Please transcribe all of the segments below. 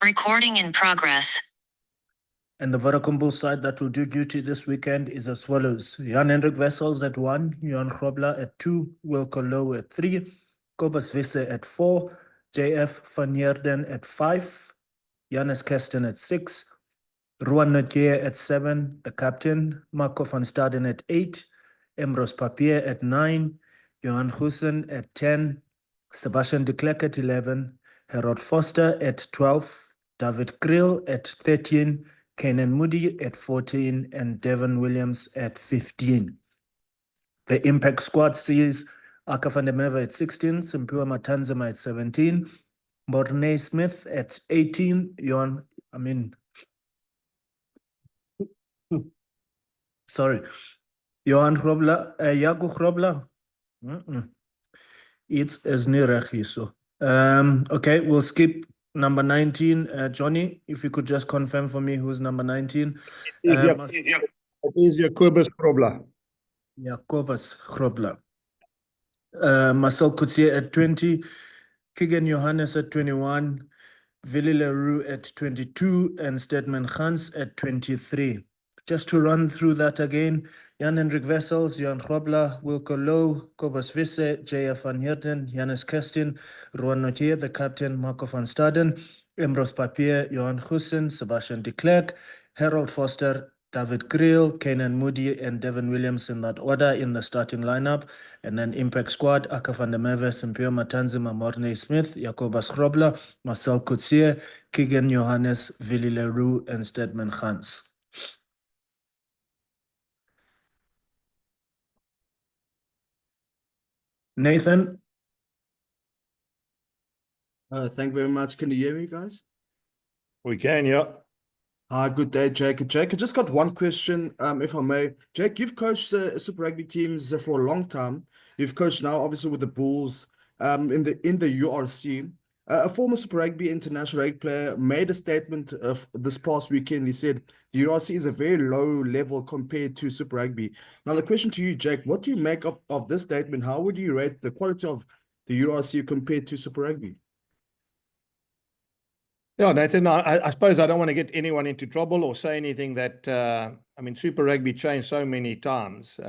Recording in progress. And the Vodacom side that will do duty this weekend is as follows. Jan-Hendrik Wessels at 1, Johan Grobler at 2, Wilco Low at 3, Kobus Visse at 4, JF van Heerden at 5, Jannes Kesten at 6, Ruan Nautier at 7, the captain, Marco van Staden at 8, Emros Papier at 9, Johan Goosen at 10, Sebastian de Klerk at 11, Harold Foster at 12, David Kriel at 13, Kenan Moody at 14, and Devon Williams at 15. The impact squad sees Aka van der Merwe at 16, Simpiwa Matanzima at 17, Mornay Smith at 18, Johan Grobler, Jaco Grobler. It's as near so. Okay, we'll skip number 19. Johnny, if you could just confirm for me who's number 19. It is Jacobus Grobler. Jacobus Grobler. Marcel Coutier at 20, Keegan Johannes at 21, Willy Leroux at 22, and Stedman Hans at 23. Just to run through that again, Jan-Hendrik Wessels, Johan Grobler, Wilco Low, Kobus Visse, JF van Heerden, Jannes Kerstin, Ruan Nautier, the captain, Marco van Staden, Emros Papier, Johan Goosen, Sebastian de Klerk, Harold Foster, David Kriel, Kenan Moody, and Devon Williams in that order in the starting lineup. And then impact squad, Aka van der Merwe, Simpiwa Matanzima, Mornay Smith, Jacobus Grobler, Marcel Coutier, Keegan Johannes, Willy Leroux, and Stedman Hans. Nathan? Thank you very much. Can you hear me, guys? We can, yeah. Good day, Jake. Jake, I just got one question, if I may. Jake, you've coached Super Rugby teams for a long time. You've coached now, obviously, with the Bulls in the URC. A former Super Rugby international rugby player made a statement of this past weekend. He said the URC is a very low level compared to Super Rugby. Now, the question to you, Jake, what do you make of this statement? How would you rate the quality of the URC compared to Super Rugby? Yeah, Nathan, I suppose I don't want to get anyone into trouble or say anything that, Super Rugby changed so many times.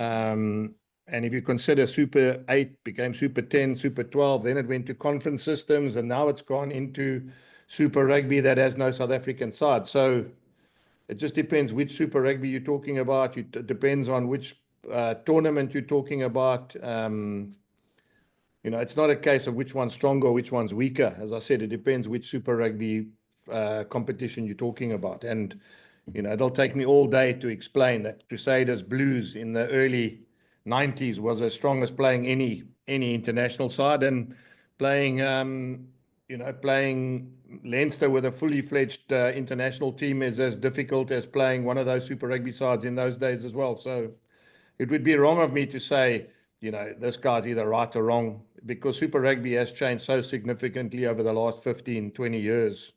And if you consider Super 8 became Super 10, Super 12, then it went to conference systems, and now it's gone into Super Rugby that has no South African side. So it just depends which Super Rugby you're talking about. It depends on which tournament you're talking about. It's not a case of which one's stronger or which one's weaker. As I said, it depends which Super Rugby competition you're talking about. And, it'll take me all day to explain that Crusaders Blues in the early 90s was as strong as playing any international side, and playing Leinster with a fully fledged international team is as difficult as playing one of those Super Rugby sides in those days as well. So it would be wrong of me to say, this guy's either right or wrong, because Super Rugby has changed so significantly over the last 15, 20 years.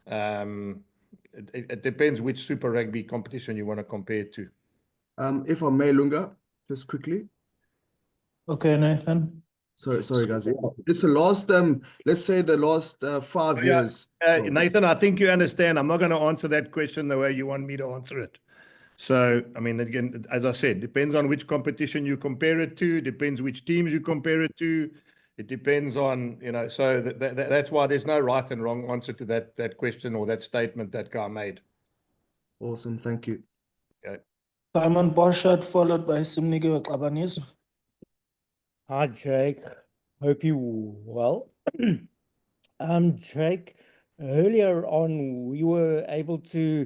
It depends which Super Rugby competition you want to compare it to. If I may, Lunga, just quickly. Okay, Nathan. Sorry, guys. It's the last, let's say the last 5 years. Nathan, I think you understand. I'm not going to answer that question the way you want me to answer it. So, again, as I said, depends on which competition you compare it to, depends which teams you compare it to. It depends on, so that's why there's no right and wrong answer to that question or that statement that guy made. Awesome. Thank you. Okay. Simon Borchardt, followed by Simnige Kabanis. Hi, Jake. Hope you well. Jake, earlier on, we were able to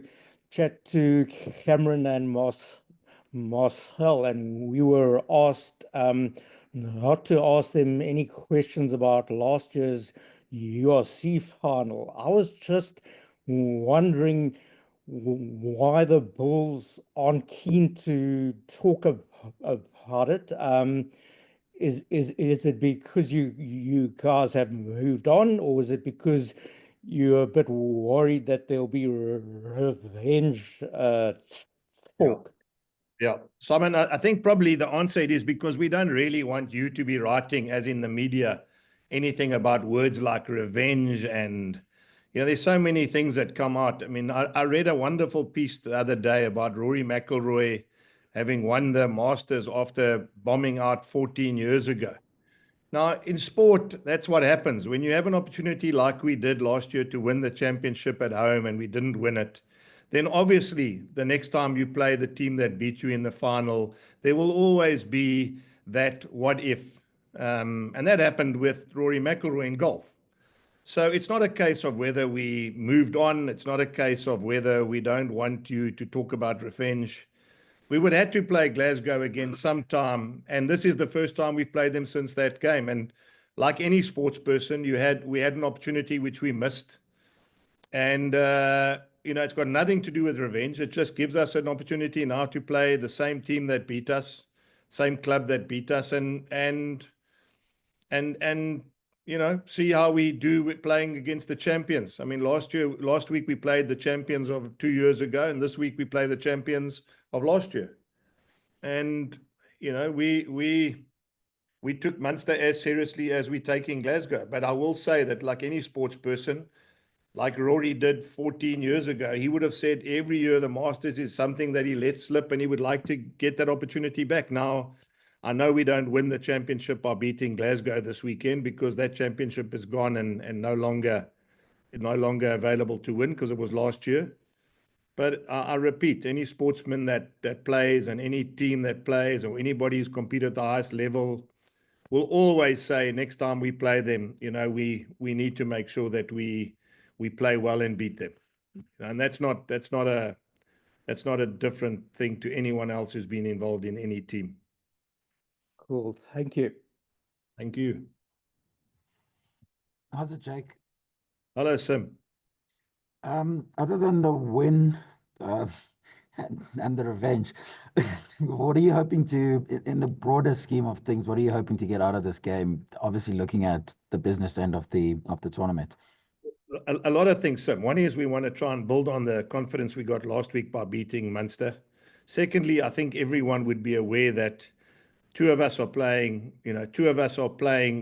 chat to Cameron and Marcel, and we were asked not to ask them any questions about last year's URC final. I was just wondering why the Bulls aren't keen to talk about it. Is it because you guys have moved on, or is it because you're a bit worried that there'll be revenge talk? Yeah. Simon, I think probably the answer is because we don't really want you to be writing, as in the media, anything about words like revenge and, there's so many things that come out. I mean, I read a wonderful piece the other day about Rory McIlroy having won the Masters after bombing out 14 years ago. Now, in sport, that's what happens. When you have an opportunity like we did last year to win the championship at home and we didn't win it, then obviously the next time you play the team that beat you in the final, there will always be that what if. And that happened with Rory McIlroy in golf. So it's not a case of whether we moved on. It's not a case of whether we don't want you to talk about revenge. We would have to play Glasgow again sometime, and this is the first time we've played them since that game. And like any sports person, we had an opportunity which we missed, and it's got nothing to do with revenge. It just gives us an opportunity now to play the same team that beat us, same club that beat us, and see how we do with playing against the champions. I mean, last week we played the champions of 2 years ago, and this week we play the champions of last year. And we took Munster as seriously as we take in Glasgow. But I will say that, like any sports person, like Rory did 14 years ago, he would have said every year the Masters is something that he lets slip, and he would like to get that opportunity back. Now, I know we don't win the championship by beating Glasgow this weekend, because that championship is gone and no longer available to win, because it was last year. But I repeat, any sportsman that plays, and any team that plays, or anybody who's competed at the highest level, will always say next time we play them, we need to make sure that we play well and beat them. And that's not a different thing to anyone else who's been involved in any team. Cool. Thank you. Thank you. How's it, Jake? Hello, Sim. Other than the win and the revenge, what are you hoping to, in the broader scheme of things, what are you hoping to get out of this game? Obviously, looking at the business end of the tournament. A lot of things, Sim. One is we want to try and build on the confidence we got last week by beating Munster. Secondly, I think everyone would be aware that two of us are playing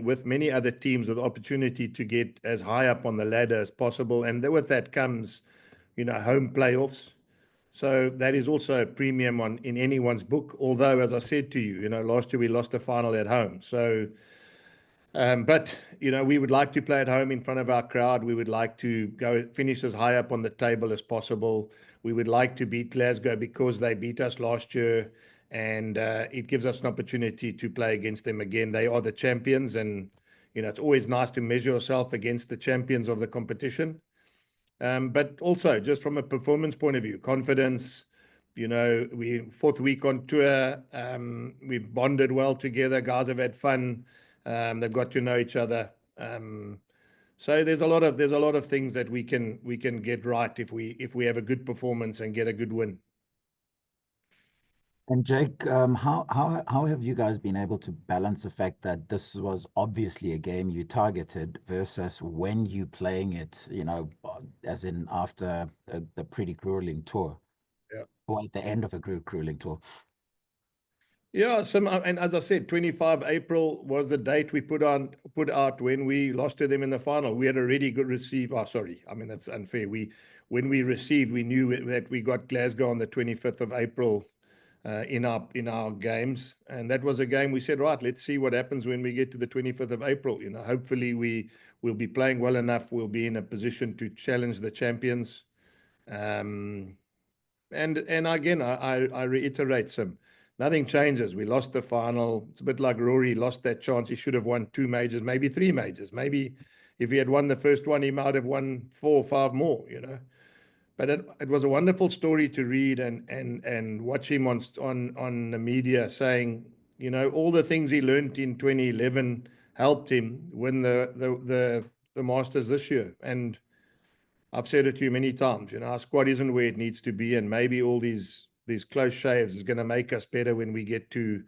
with many other teams with the opportunity to get as high up on the ladder as possible. And with that comes, home playoffs. So that is also a premium in anyone's book. Although, as I said to you, last year we lost the final at home. So, but we would like to play at home in front of our crowd. We would like to go finish as high up on the table as possible. We would like to beat Glasgow because they beat us last year, and it gives us an opportunity to play against them again. They are the champions, and it's always nice to measure yourself against the champions of the competition. But also, just from a performance point of view, confidence. We fourth week on tour. We've bonded well together. Guys have had fun. They've got to know each other. So there's a lot of things that we can get right if we have a good performance and get a good win. And Jake, how have you guys been able to balance the fact that this was obviously a game you targeted versus when you playing it, as in after a pretty grueling tour, or at the end of a grueling tour? Yeah, and as I said, 25 April was the date we put out when we lost to them in the final. We had already good receive. Oh, sorry. I mean, that's unfair. When we received, we knew that we got Glasgow on the 25th of April in our games. And that was a game we said, right, let's see what happens when we get to the 25th of April. Hopefully we'll be playing well enough. We'll be in a position to challenge the champions. And again, I reiterate, Sim. Nothing changes. We lost the final. It's a bit like Rory lost that chance. He should have won 2 majors, maybe 3 majors. Maybe if he had won the first one, he might have won 4 or 5 more, But it was a wonderful story to read and watch him on the media saying, all the things he learned in 2011 helped him win the Masters this year. And I've said it to you many times, our squad isn't where it needs to be, and maybe all these close shaves is going to make us better when we get to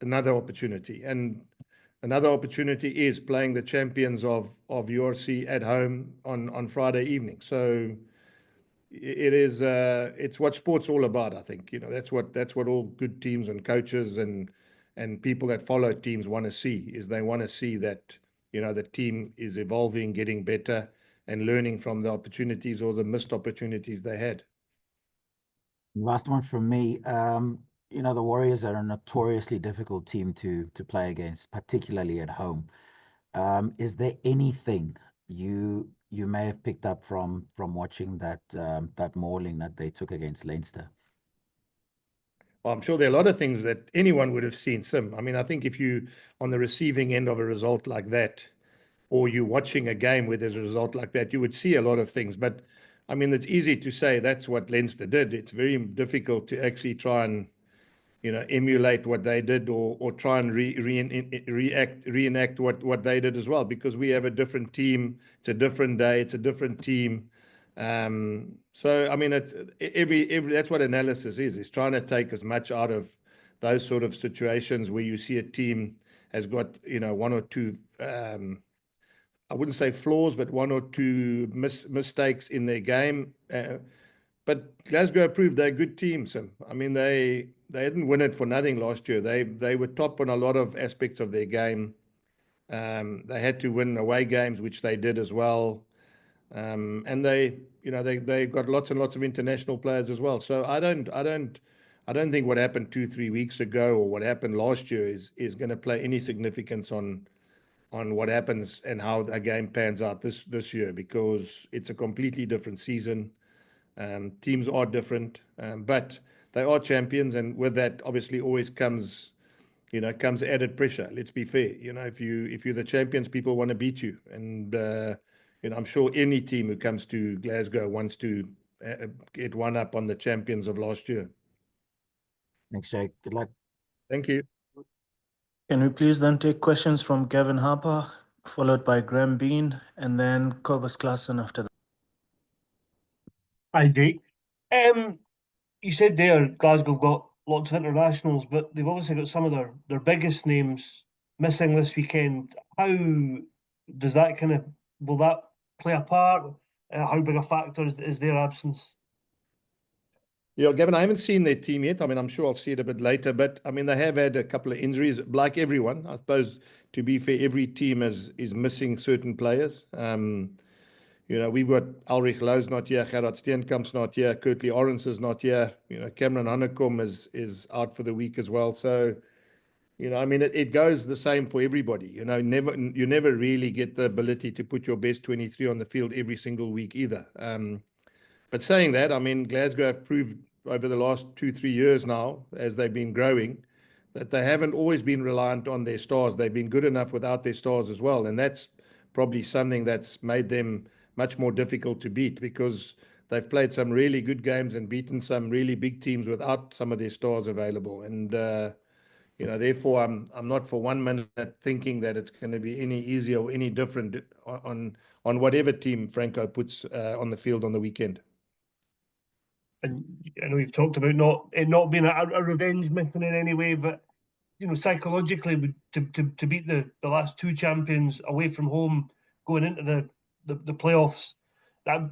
another opportunity. And another opportunity is playing the champions of URC at home on Friday evening. So it's what sport's all about, I think. That's what all good teams and coaches and people that follow teams want to see, is they want to see that the team is evolving, getting better, and learning from the opportunities or the missed opportunities they had. Last one from me. You know, the Warriors are a notoriously difficult team to play against, particularly at home. Is there anything you may have picked up from watching that mauling that they took against Leinster? Well, I'm sure there are a lot of things that anyone would have seen, Sim. I mean, I think if you on the receiving end of a result like that, or you're watching a game where there's a result like that, you would see a lot of things. But I mean, it's easy to say that's what Leinster did. It's very difficult to actually try and, you know, emulate what they did, or try and reenact what they did as well, because we have a different team. It's a different day. It's a different team. So I mean, it's every that's what analysis is. It's trying to take as much out of those sort of situations where you see a team has got, you know, one or two, I wouldn't say flaws, but one or two mistakes in their game. But Glasgow proved they're a good team, Sim. I mean, they didn't win it for nothing last year. They were top on a lot of aspects of their game. They had to win away games, which they did as well. And they got lots and lots of international players as well. So I don't think what happened 2-3 weeks ago or what happened last year is going to play any significance on what happens and how the game pans out this year, because it's a completely different season. Teams are different, but they are champions, and with that, obviously, always comes added pressure. Let's be fair. You know, if you're the champions, people want to beat you, and you know, I'm sure any team who comes to Glasgow wants to get one up on the champions of last year. Thanks, Jake. Good luck. Thank you. Can we please then take questions from Gavin Harper, followed by Graham Bean, and then Cobus Klassen after that? Hi, Jake. You said there Glasgow have got lots of internationals, but they've obviously got some of their biggest names missing this weekend. How does that will that play a part? How big a factor is their absence? Yeah, Gavin, I haven't seen their team yet. I mean, I'm sure I'll see it a bit later, but I mean, they have had a couple of injuries, like everyone. I suppose, to be fair, every team is missing certain players. You know, we've got Ulrich Louw's not here, Gerard Steenkamp's not here, Kurtley Orens is not here. You know, Cameron Hannekom is out for the week as well. So, you know, I mean, it goes the same for everybody. You know, you never really get the ability to put your best 23 on the field every single week either. But saying that, I mean, Glasgow have proved over the last 2-3 years now, as they've been growing, that they haven't always been reliant on their stars. They've been good enough without their stars as well. And that's probably something that's made them much more difficult to beat, because they've played some really good games and beaten some really big teams without some of their stars available. And, you know, therefore, I'm not for 1 minute thinking that it's going to be any easier or any different on whatever team Franco puts on the field on the weekend. And I know you've talked about it not being a revenge mission in any way, but you know, psychologically, to beat the last two champions away from home, going into the playoffs,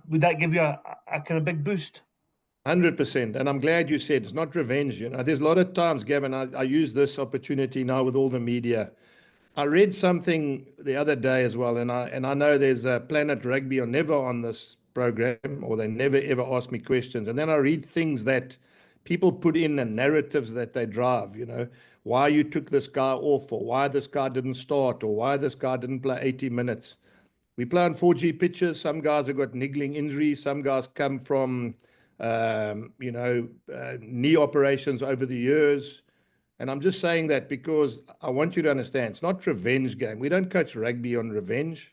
would that give you a kind of big boost? 100%. And I'm glad you said it's not revenge. You know, there's a lot of times, Gavin, I use this opportunity now with all the media. I read something the other day as well, and I know there's a Planet Rugby are never on this program, or they never ever ask me questions. And then I read things that people put in and narratives that they drive, you know, why you took this guy off, or why this guy didn't start, or why this guy didn't play 80 minutes. We play on 4G pitches. Some guys have got niggling injuries. Some guys come from, knee operations over the years. And I'm just saying that because I want you to understand, it's not revenge game. We don't coach rugby on revenge.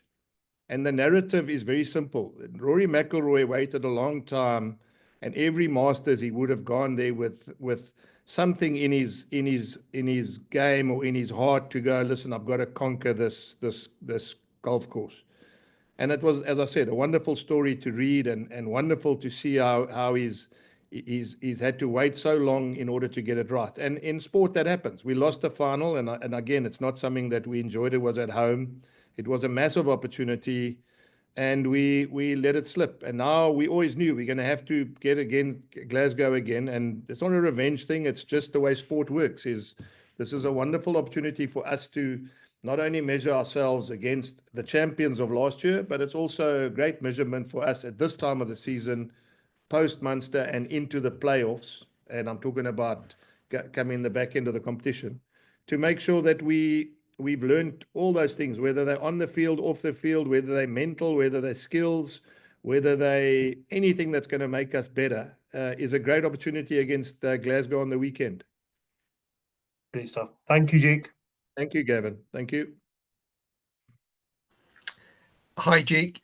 And the narrative is very simple. Rory McIlroy waited a long time, and every Masters he would have gone there with something in his game or in his heart to go, listen, I've got to conquer this golf course. And it was, as I said, a wonderful story to read, and wonderful to see how he's had to wait so long in order to get it right. And in sport, that happens. We lost the final, and again, it's not something that we enjoyed. It was at home. It was a massive opportunity, and we let it slip. And now we always knew we're going to have to get Glasgow again. And it's not a revenge thing. It's just the way sport works. This is a wonderful opportunity for us to not only measure ourselves against the champions of last year, but it's also a great measurement for us at this time of the season, post Munster and into the playoffs. And I'm talking about coming in the back end of the competition, to make sure that we've learned all those things, whether they're on the field, off the field, whether they're mental, whether they're skills, whether they anything that's going to make us better, is a great opportunity against Glasgow on the weekend. Great stuff. Thank you, Jake. Thank you, Gavin. Thank you. Hi, Jake.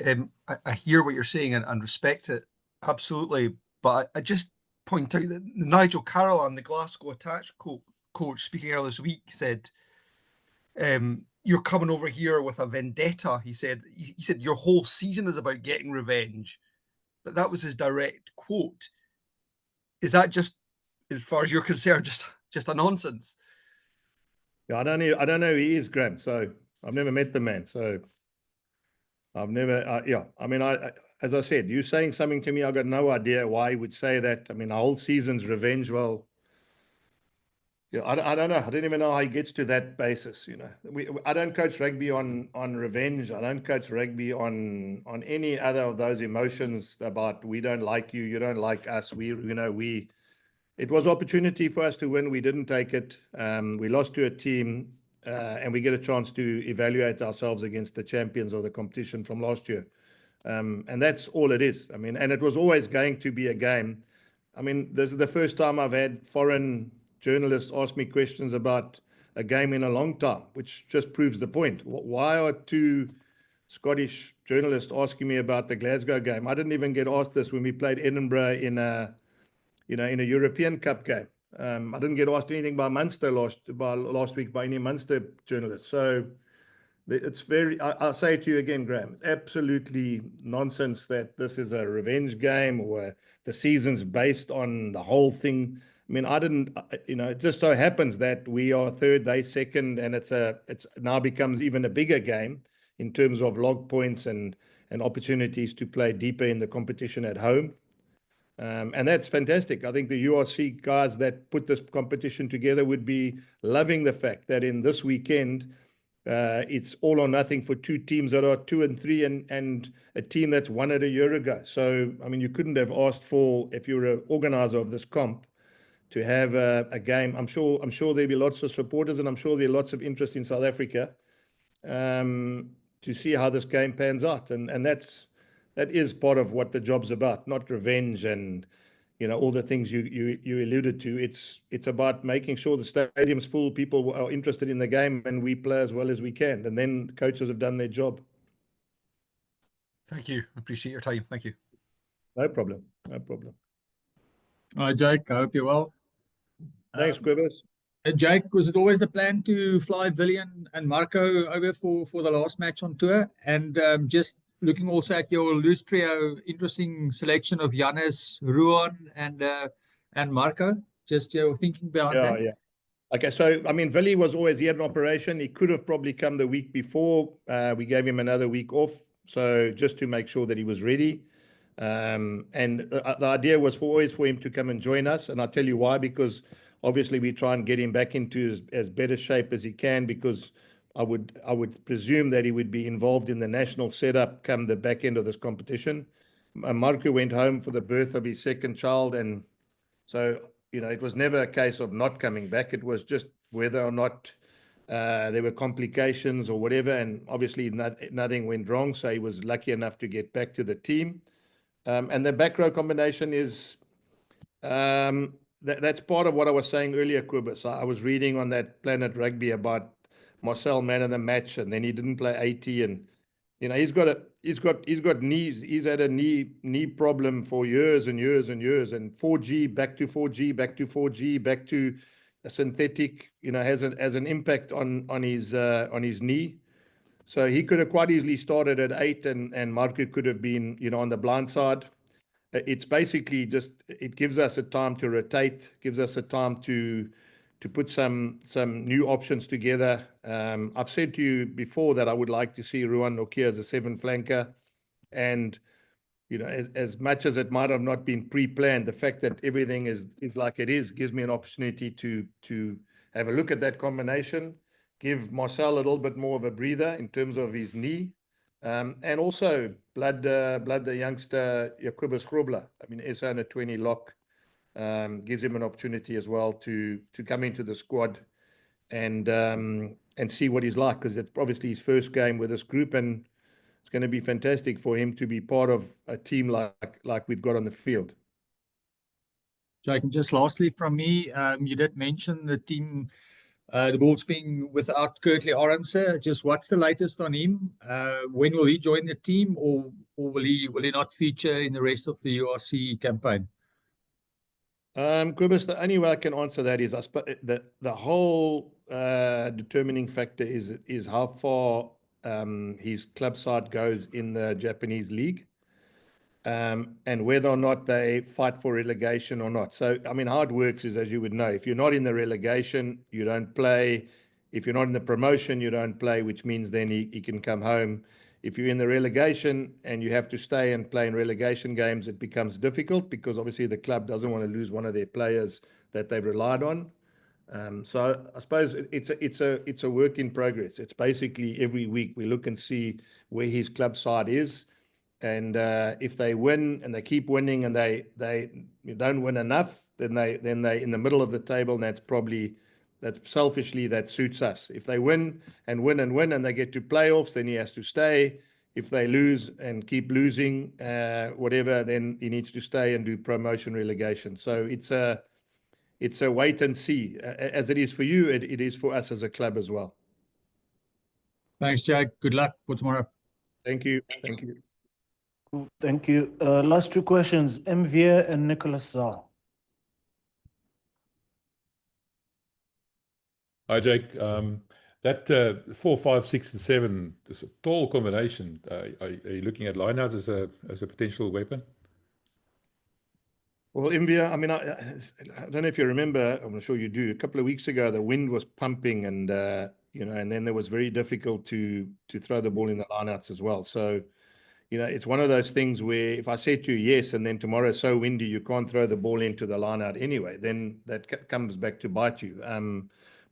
I hear what you're saying and respect it absolutely, but I just point out that Nigel Carolan, the Glasgow Attached coach, speaking earlier this week, said, "You're coming over here with a vendetta." He said your whole season is about getting revenge. But that was his direct quote. Is that just, as far as you're concerned, just a nonsense? Yeah, I don't know who he is, Graham. So I've never met the man. So I've never, yeah. I mean, as I said, you saying something to me, I got no idea why he would say that. I mean, our whole season's revenge. Well, yeah, I don't know. I don't even know how he gets to that basis. You know, I don't coach rugby on revenge. I don't coach rugby on any other of those emotions about we don't like you, you don't like us. It was opportunity for us to win. We didn't take it. We lost to a team, and we get a chance to evaluate ourselves against the champions of the competition from last year. And that's all it is. I mean, and it was always going to be a game. I mean, this is the first time I've had foreign journalists ask me questions about a game in a long time, which just proves the point. Why are two Scottish journalists asking me about the Glasgow game? I didn't even get asked this when we played Edinburgh in a European Cup game. I didn't get asked anything by Munster last week by any Munster journalist. So it's I'll say it to you again, Graham, absolutely nonsense that this is a revenge game or the season's based on the whole thing. I mean, it just so happens that we are third, they second, and it's now becomes even a bigger game in terms of log points and opportunities to play deeper in the competition at home. And that's fantastic. I think the URC guys that put this competition together would be loving the fact that in this weekend, it's all or nothing for two teams that are 2 and 3 and a team that's won it a year ago. So, I mean, you couldn't have asked for, if you're an organizer of this comp, to have a game. I'm sure there'll be lots of supporters, and I'm sure there'll be lots of interest in South Africa to see how this game pans out. And that is part of what the job's about, not revenge and all the things you alluded to. It's about making sure the stadium's full, people are interested in the game, and we play as well as we can. And then the coaches have done their job. Thank you. Appreciate your time. Thank you. No problem. No problem. Hi, Jake. I hope you're well. Thanks, Quivers. Jake, was it always the plan to fly Villian and Marco over for the last match on tour? And just looking also at your loose trio, interesting selection of Jannes, Ruan, and Marco. Just your thinking behind that. Yeah. Okay, so I mean, Villy he had an operation. He could have probably come the week before. We gave him another week off, so just to make sure that he was ready. And the idea was always for him to come and join us. And I'll tell you why, because obviously we try and get him back into as better shape as he can, because I would presume that he would be involved in the national setup come the back end of this competition. Marco went home for the birth of his second child, and so it was never a case of not coming back. It was just whether or not there were complications or whatever, and obviously nothing went wrong, so he was lucky enough to get back to the team. And the back row combination is that's part of what I was saying earlier, Kubus. I was reading on that Planet Rugby about Marcel man of the match, and then he didn't play 80, and he's got knees. He's had a knee problem for years and years and years, and 4G back to 4G back to 4G back to a synthetic. Has an impact on his knee. So he could have quite easily started at 8, and Marco could have been on the blind side. It's basically just, it gives us a time to rotate, gives us a time to put some new options together. I've said to you before that I would like to see Ruan Nokia as a 7 flanker, and as much as it might have not been pre-planned, the fact that everything is like it is gives me an opportunity to have a look at that combination give Marcel a little bit more of a breather in terms of his knee. And also blood the youngster Jacobus Grobler. I mean, SA under 20 lock gives him an opportunity as well to come into the squad and see what he's like, because it's obviously his first game with this group, and it's going to be fantastic for him to be part of a team like we've got on the field. Jake, and just lastly from me, you did mention the team, the Bulls being without Kirtley Arendse. Just what's the latest on him? When will he join the team, or will he not feature in the rest of the URC campaign? Kobus, the only way I can answer that is the whole determining factor is how far his club side goes in the Japanese league. And whether or not they fight for relegation or not. So, I mean, how it works is, as you would know, if you're not in the relegation, you don't play. If you're not in the promotion, you don't play, which means then he can come home. If you're in the relegation and you have to stay and play in relegation games, it becomes difficult because obviously the club doesn't want to lose one of their players that they've relied on. So I suppose it's a work in progress. It's basically every week we look and see where his club side is. And if they win and they keep winning and they don't win enough, then they in the middle of the table, and that's selfishly that suits us. If they win and win and win and they get to playoffs, then he has to stay. If they lose and keep losing, whatever, then he needs to stay and do promotion relegation. So it's a wait and see. As it is for you, it is for us as a club as well. Thanks, Jake. Good luck for tomorrow. Thank you. Thank you. Cool, thank you. Last two questions, Mvia and Nicholas Zal. Hi, Jake. That 4, 5, 6, and 7 is a tall combination. Are you looking at lineouts as a potential weapon? Well, India, I mean, I don't know if you remember, I'm sure you do, a couple of weeks ago, the wind was pumping and, and then it was very difficult to throw the ball in the lineouts as well. So, it's one of those things where if I say to you yes, and then tomorrow it's so windy you can't throw the ball into the lineout anyway, then that comes back to bite you.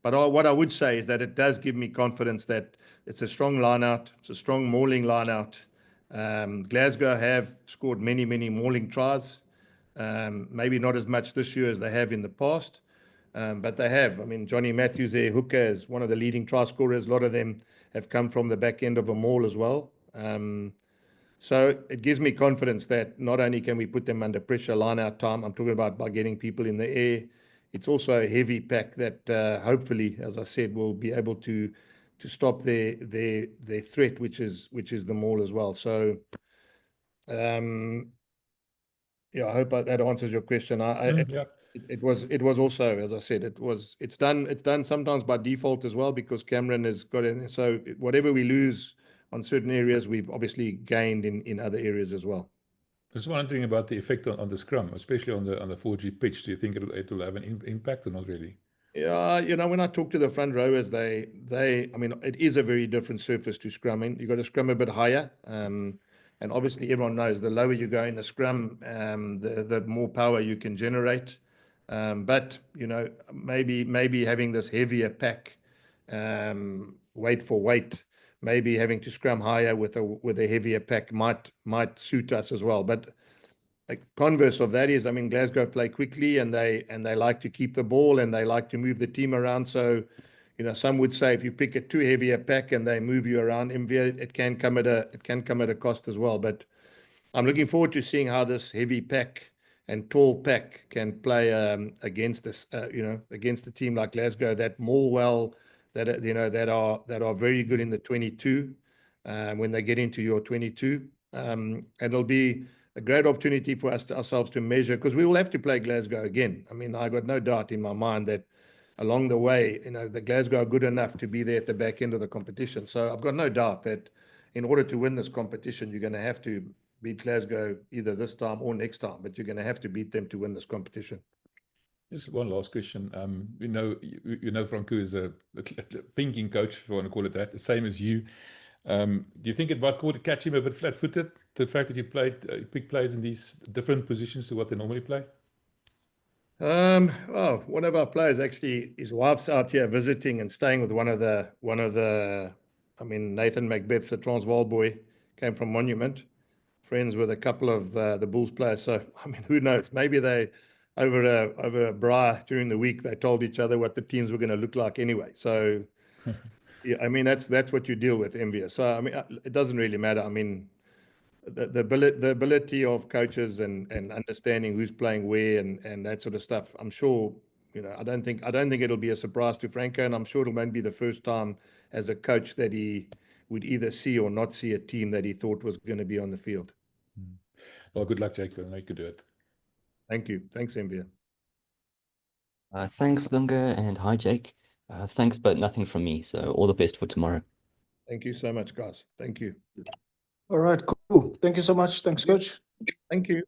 But what I would say is that it does give me confidence that it's a strong lineout, it's a strong mauling lineout. Glasgow have scored many, many mauling tries. Maybe not as much this year as they have in the past, but they have. I mean, Johnny Matthews, their hooker, is one of the leading try scorers. A lot of them have come from the back end of a maul as well. So it gives me confidence that not only can we put them under pressure line out time, I'm talking about by getting people in the air. It's also a heavy pack that hopefully, as I said, will be able to stop their threat, which is the maul as well. So yeah, I hope that answers your question. Yeah. It was also, as I said, it's done sometimes by default as well, because Cameron has got it. So whatever we lose on certain areas, we've obviously gained in other areas as well. Just wondering about the effect on the scrum, especially on the 4G pitch. Do you think it will have an impact or not really? Yeah, when I talk to the front rowers, I mean, it is a very different surface to scrumming. You've got to scrum a bit higher. And obviously everyone knows the lower you go in the scrum, the more power you can generate. But, maybe having this heavier pack, weight for weight, maybe having to scrum higher with a heavier pack might suit us as well. But the converse of that is, I mean, Glasgow play quickly and they like to keep the ball and they like to move the team around. So, some would say if you pick a too heavy a pack and they move you around, MVA, it can come at a cost as well. But I'm looking forward to seeing how this heavy pack and tall pack can play against this, against a team like Glasgow that maul well, that are very good in the 22 when they get into your 22. And it'll be a great opportunity for ourselves to measure, because we will have to play Glasgow again. I mean, I got no doubt in my mind that along the way, the Glasgow are good enough to be there at the back end of the competition. So I've got no doubt that in order to win this competition, you're going to have to beat Glasgow either this time or next time, but you're going to have to beat them to win this competition. Just one last question. Franco is a thinking coach, if you want to call it that, the same as you. Do you think it might catch him a bit flat-footed, the fact that you pick players in these different positions to what they normally play? Well, one of our players actually, his wife's out here visiting and staying with one of the. I mean, Nathan Macbeth's a Transvaal boy, came from Monument, friends with a couple of the Bulls players. So I mean, who knows? Maybe they over a braai during the week they told each other what the teams were going to look like anyway. So yeah, I mean that's what you deal with, envious. So I mean, it doesn't really matter. I mean, the ability of coaches and understanding who's playing where and that sort of stuff. I'm sure, you know, I don't think it'll be a surprise to Franco, and I'm sure it won't be the first time as a coach that he would either see or not see a team that he thought was going to be on the field. Well, good luck, Jake. I know you can do it. Thank you. Thanks, Envia. Thanks, Lunga, and hi, Jake. Thanks, but nothing from me. So all the best for tomorrow. Thank you so much, guys. Thank you. All right, cool. Thank you so much. Thanks, coach. Thank you.